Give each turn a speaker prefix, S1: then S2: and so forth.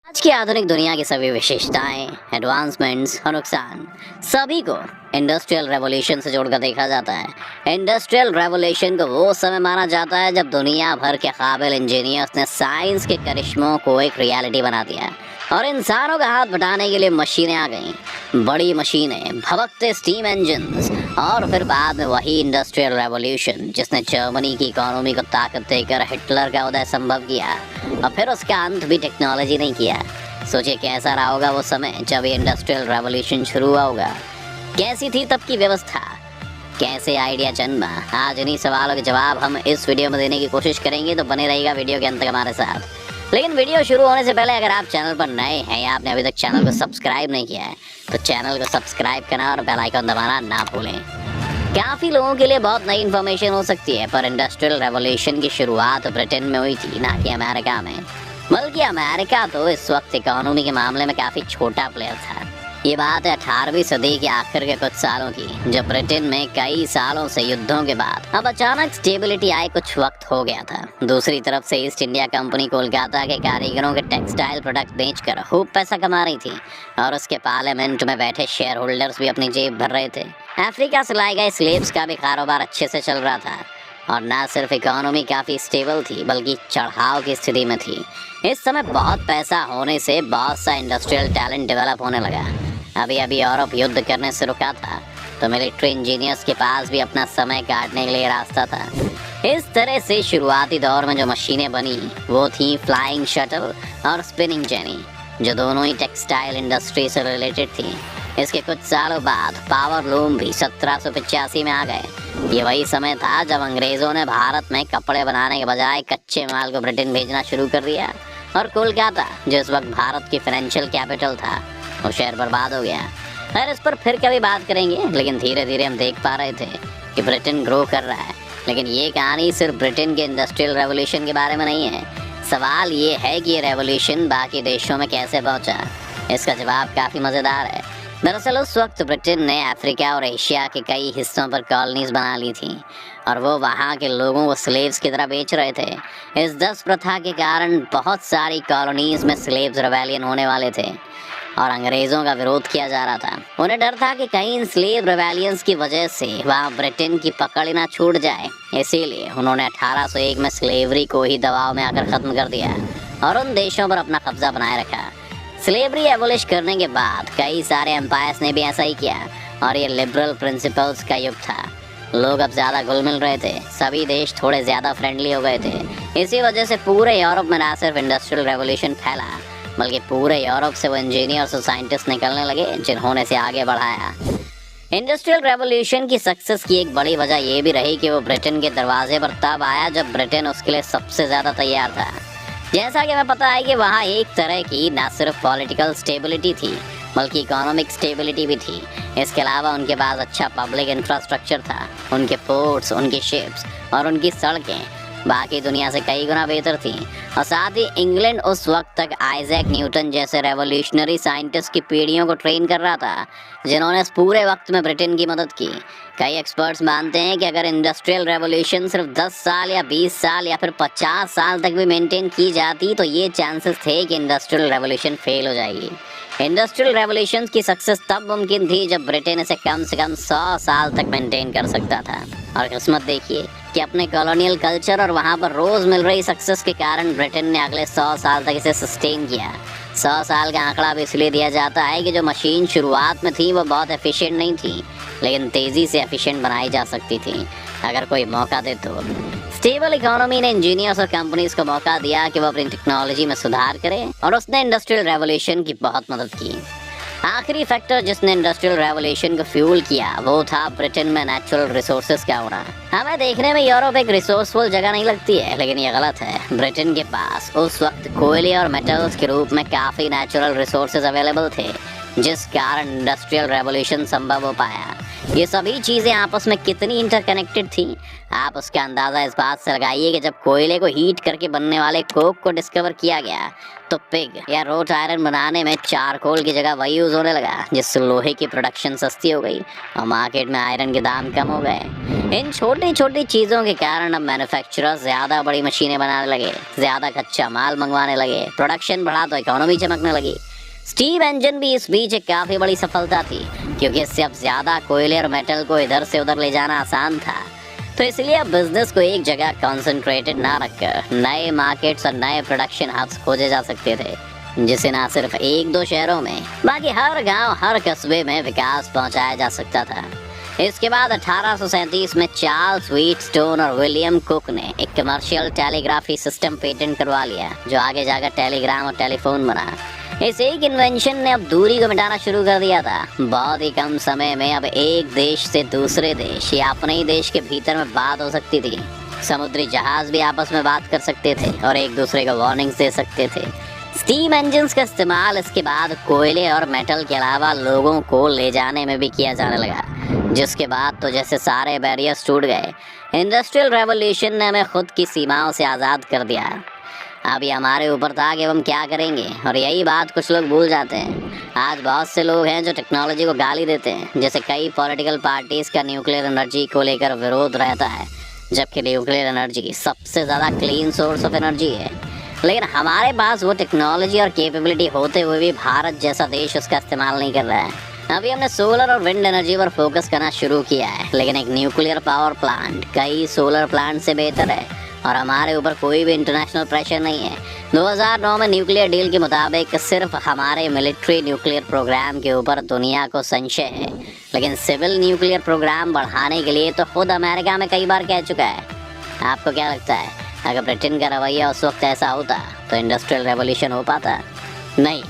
S1: आज की आधुनिक दुनिया की सभी विशेषताएं, एडवांसमेंट्स और नुकसान सभी को इंडस्ट्रियल रेवोल्यूशन से जोड़कर देखा जाता है। इंडस्ट्रियल रेवोल्यूशन को वो समय माना जाता है जब दुनिया भर के काबिल इंजीनियर्स ने साइंस के करिश्मों को एक रियलिटी बना दिया और इंसानों का हाथ बटाने के लिए मशीनें आ गईं। बड़ी मशीनें, भभकते स्टीम इंजन्स और फिर बाद में वही इंडस्ट्रियल रेवोल्यूशन जिसने जर्मनी की इकोनॉमी को ताकत देकर हिटलर का उदय संभव किया और फिर उसका अंत भी टेक्नोलॉजी नहीं किया। सोचिए कैसा रहा होगा वो समय जब ये इंडस्ट्रियल रेवोल्यूशन शुरू हुआ होगा। कैसी थी तब की व्यवस्था, कैसे आइडिया जन्मा? आज इन्हीं सवालों के जवाब हम इस वीडियो में देने की कोशिश करेंगे, तो बने रहेगा वीडियो के अंत तक हमारे साथ। लेकिन वीडियो शुरू होने से पहले अगर आप चैनल पर नए हैं या आपने अभी तक चैनल को सब्सक्राइब नहीं किया है तो चैनल को सब्सक्राइब करना और बेल आइकन दबाना ना भूलें। काफ़ी लोगों के लिए बहुत नई इन्फॉर्मेशन हो सकती है, पर इंडस्ट्रियल रेवोल्यूशन की शुरुआत ब्रिटेन में हुई थी, ना कि अमेरिका में। बल्कि अमेरिका तो इस वक्त इकोनॉमी के मामले में काफ़ी छोटा प्लेयर था। ये बात है 18वीं सदी के आखिर के कुछ सालों की, जब ब्रिटेन में कई सालों से युद्धों के बाद अब अचानक स्टेबिलिटी आए कुछ वक्त हो गया था। दूसरी तरफ से ईस्ट इंडिया कंपनी कोलकाता के कारीगरों के टेक्सटाइल प्रोडक्ट बेचकर खूब पैसा कमा रही थी और उसके पार्लियामेंट में बैठे शेयर होल्डर्स भी अपनी जेब भर रहे थे। अफ्रीका से लाए गए स्लेव्स का भी कारोबार अच्छे से चल रहा था और न सिर्फ इकोनॉमी काफ़ी स्टेबल थी बल्कि चढ़ाव की स्थिति में थी। इस समय बहुत पैसा होने से बहुत सा इंडस्ट्रियल टैलेंट डेवलप होने लगा। अभी अभी यूरोप युद्ध करने से रुका था तो मिलिट्री इंजीनियर्स के पास भी अपना समय काटने के लिए रास्ता था। इस तरह से शुरुआती दौर में जो मशीनें बनी वो थी फ्लाइंग शटल और स्पिनिंग जेनी, जो दोनों ही टेक्सटाइल इंडस्ट्री से रिलेटेड थी। इसके कुछ सालों बाद पावर लूम भी 1785 में आ गए। ये वही समय था जब अंग्रेज़ों ने भारत में कपड़े बनाने के बजाय कच्चे माल को ब्रिटेन भेजना शुरू कर दिया और कोलकाता, जो इस वक्त भारत की फाइनेंशियल कैपिटल था, वो शहर बर्बाद हो गया। खैर, इस पर फिर कभी बात करेंगे, लेकिन धीरे धीरे हम देख पा रहे थे कि ब्रिटेन ग्रो कर रहा है। लेकिन ये कहानी सिर्फ ब्रिटेन के इंडस्ट्रियल रेवोल्यूशन के बारे में नहीं है। सवाल ये है कि ये रेवोल्यूशन बाकी देशों में कैसे पहुंचा। इसका जवाब काफ़ी मज़ेदार है। दरअसल उस वक्त ब्रिटेन ने अफ्रीका और एशिया के कई हिस्सों पर कॉलोनीज बना ली थी और वो वहाँ के लोगों को स्लेव्स की तरह बेच रहे थे। इस 10 प्रथा के कारण बहुत सारी कॉलोनीज में स्लेव्स रिबेलियन होने वाले थे और अंग्रेज़ों का विरोध किया जा रहा था। उन्हें डर था कि कहीं स्लेव रिबेलियंस की वजह से वहाँ ब्रिटेन की पकड़ ना छूट जाए। इसीलिए उन्होंने 1801 में स्लेवरी को ही दबाव में आकर ख़त्म कर दिया और उन देशों पर अपना कब्जा बनाए रखा। स्लेवरी एबोलिश करने के बाद कई सारे एम्पायर्स ने भी ऐसा ही किया और ये लिबरल प्रिंसिपल्स का युग था। लोग अब ज़्यादा घुल मिल रहे थे, सभी देश थोड़े ज़्यादा फ्रेंडली हो गए थे। इसी वजह से पूरे यूरोप में ना सिर्फ इंडस्ट्रियल रेवोल्यूशन फैला बल्कि पूरे यूरोप से वो इंजीनियर्स और साइंटिस्ट निकलने लगे जिन्होंने इसे आगे बढ़ाया। इंडस्ट्रियल रेवोल्यूशन की सक्सेस की एक बड़ी वजह ये भी रही कि वो ब्रिटेन के दरवाजे पर तब आया जब ब्रिटेन उसके लिए सबसे ज़्यादा तैयार था। जैसा कि हमें पता है कि वहाँ एक तरह की न सिर्फ पॉलिटिकल स्टेबिलिटी थी बल्कि इकोनॉमिक स्टेबिलिटी भी थी। इसके अलावा उनके पास अच्छा पब्लिक इंफ्रास्ट्रक्चर था। उनके पोर्ट्स, उनकी शिप्स और उनकी सड़कें बाकी दुनिया से कई गुना बेहतर थी। और साथ ही इंग्लैंड उस वक्त तक आइजैक न्यूटन जैसे रेवोल्यूशनरी साइंटिस्ट की पीढ़ियों को ट्रेन कर रहा था जिन्होंने इस पूरे वक्त में ब्रिटेन की मदद की। कई एक्सपर्ट्स मानते हैं कि अगर इंडस्ट्रियल रेवोल्यूशन सिर्फ 10 साल या 20 साल या फिर 50 साल तक भी मेंटेन की जाती तो ये चांसेस थे कि इंडस्ट्रियल रेवोल्यूशन फेल हो जाएगी। इंडस्ट्रियल रेवोल्यूशन की सक्सेस तब मुमकिन थी जब ब्रिटेन इसे कम से कम 100 साल तक मेंटेन कर सकता था। और किस्मत देखिए कि अपने कॉलोनियल कल्चर और वहाँ पर रोज़ मिल रही सक्सेस के कारण ब्रिटेन ने अगले 100 साल तक इसे सस्टेन किया। 100 साल का आंकड़ा भी इसलिए दिया जाता है कि जो मशीन शुरुआत में थी वो बहुत एफिशिएंट नहीं थी, लेकिन तेज़ी से एफिशिएंट बनाई जा सकती थी अगर कोई मौका दे तो। स्टेबल इकोनॉमी ने इंजीनियर्स और कंपनीज को मौका दिया कि वो अपनी टेक्नोलॉजी में सुधार करें और उसने इंडस्ट्रियल रेवोल्यूशन की बहुत मदद की। आखिरी फैक्टर जिसने इंडस्ट्रियल रेवोल्यूशन को फ्यूल किया वो था ब्रिटेन में नेचुरल रिसोर्सेज का होना। हमें देखने में यूरोप एक रिसोर्सफुल जगह नहीं लगती है, लेकिन ये गलत है। ब्रिटेन के पास उस वक्त कोयले और मेटल्स के रूप में काफ़ी नेचुरल रिसोर्सेज अवेलेबल थे जिस कारण इंडस्ट्रियल रेवोल्यूशन संभव हो पाया। ये सभी चीजें आपस में कितनी इंटरकनेक्टेड थी, आप उसका अंदाजा इस बात से लगाइए कि जब कोयले को हीट करके बनने वाले कोक को डिस्कवर किया गया तो पिग या रोट आयरन बनाने में चारकोल की जगह वही यूज होने लगा, जिससे लोहे की प्रोडक्शन सस्ती हो गई और मार्केट में आयरन के दाम कम हो गए। इन छोटी छोटी चीज़ों के कारण अब मैन्युफैक्चरर्स ज़्यादा बड़ी मशीनें बनाने लगे, ज़्यादा कच्चा माल मंगवाने लगे, प्रोडक्शन बढ़ा तो इकोनॉमी चमकने लगी। स्टीम इंजन भी इस बीच एक काफ़ी बड़ी सफलता थी, क्योंकि इससे अब ज़्यादा कोयले और मेटल को इधर से उधर ले जाना आसान था। तो इसलिए अब बिजनेस को एक जगह कंसंट्रेटेड ना रखकर नए मार्केट्स और नए प्रोडक्शन हब्स खोजे जा सकते थे, जिसे ना सिर्फ एक दो शहरों में बाकी हर गांव हर कस्बे में विकास पहुंचाया जा सकता था। इसके बाद 1837 में चार्ल्स व्हीटस्टोन और विलियम कुक ने एक कमर्शियल टेलीग्राफी सिस्टम पेटेंट करवा लिया, जो आगे जाकर टेलीग्राम और टेलीफोन बना। इस एक इन्वेंशन ने अब दूरी को मिटाना शुरू कर दिया था। बहुत ही कम समय में अब एक देश से दूसरे देश या अपने ही देश के भीतर में बात हो सकती थी। समुद्री जहाज भी आपस में बात कर सकते थे और एक दूसरे को वार्निंग्स दे सकते थे। स्टीम इंजन्स का इस्तेमाल इसके बाद कोयले और मेटल के अलावा लोगों को ले जाने में भी किया जाने लगा, जिसके बाद तो जैसे सारे बैरियर्स टूट गए। इंडस्ट्रियल रेवोल्यूशन ने हमें खुद की सीमाओं से आज़ाद कर दिया। अभी हमारे ऊपर था कि हम क्या करेंगे, और यही बात कुछ लोग भूल जाते हैं। आज बहुत से लोग हैं जो टेक्नोलॉजी को गाली देते हैं, जैसे कई पॉलिटिकल पार्टीज़ का न्यूक्लियर एनर्जी को लेकर विरोध रहता है, जबकि न्यूक्लियर एनर्जी सबसे ज़्यादा क्लीन सोर्स ऑफ एनर्जी है। लेकिन हमारे पास वो टेक्नोलॉजी और कैपेबिलिटी होते हुए भी भारत जैसा देश उसका इस्तेमाल नहीं कर रहा है। अभी हमने सोलर और विंड एनर्जी पर फोकस करना शुरू किया है, लेकिन एक न्यूक्लियर पावर प्लांट कई सोलर प्लांट से बेहतर है और हमारे ऊपर कोई भी इंटरनेशनल प्रेशर नहीं है। 2009 में न्यूक्लियर डील के मुताबिक सिर्फ हमारे मिलिट्री न्यूक्लियर प्रोग्राम के ऊपर दुनिया को संशय है, लेकिन सिविल न्यूक्लियर प्रोग्राम बढ़ाने के लिए तो खुद अमेरिका में कई बार कह चुका है। आपको क्या लगता है, अगर ब्रिटेन का रवैया उस वक्त ऐसा होता तो इंडस्ट्रियल रेवोल्यूशन हो पाता? नहीं।